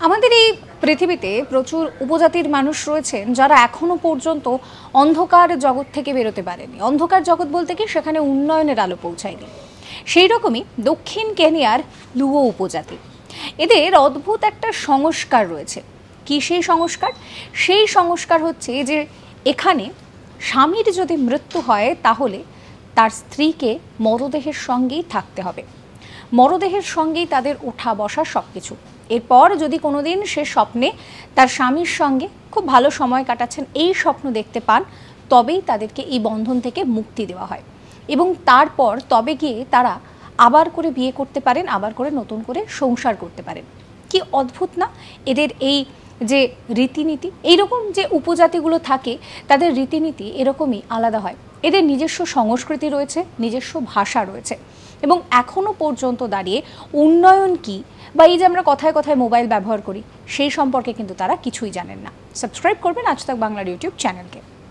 আমাদের এই পৃথিবীতে প্রচুর উপজাতির মানুষ রয়েছেন যারা এখনো পর্যন্ত অন্ধকার জগৎ থেকে বেরোতে পারেনি। অন্ধকার জগৎ বলতে কি সেখানে উন্নয়নের আলো পৌঁছায়নি। সেই রকমই দক্ষিণ কেনিয়ার লুও উপজাতি, এদের অদ্ভুত একটা সংস্কার রয়েছে। কি সেই সংস্কার? সেই সংস্কার হচ্ছে যে এখানে স্বামীর যদি মৃত্যু হয় তাহলে তার স্ত্রীকে মরদেহের সঙ্গেই থাকতে হবে, মরদেহের সঙ্গেই তাদের ওঠা বসা সব কিছু। এরপর যদি কোনোদিন সে স্বপ্নে তার স্বামীর সঙ্গে খুব ভালো সময় কাটাচ্ছেন এই স্বপ্ন দেখতে পান, তবেই তাদেরকে এই বন্ধন থেকে মুক্তি দেওয়া হয় এবং তারপর তবে গিয়ে তারা আবার করে বিয়ে করতে পারেন, আবার করে নতুন করে সংসার করতে পারেন। কি অদ্ভুত না এদের এই যে রীতিনীতি! এইরকম যে উপজাতিগুলো থাকে তাদের রীতিনীতি এরকমই আলাদা হয়। এদের নিজস্ব সংস্কৃতি রয়েছে, নিজস্ব ভাষা রয়েছে এবং এখনও পর্যন্ত দাঁড়িয়ে উন্নয়ন কি বা এই যে আমরা কথায় কথায় মোবাইল ব্যবহার করি সেই সম্পর্কে কিন্তু তারা কিছুই জানেন না। সাবস্ক্রাইব করবেন আজ তাক বাংলার ইউটিউব চ্যানেলকে।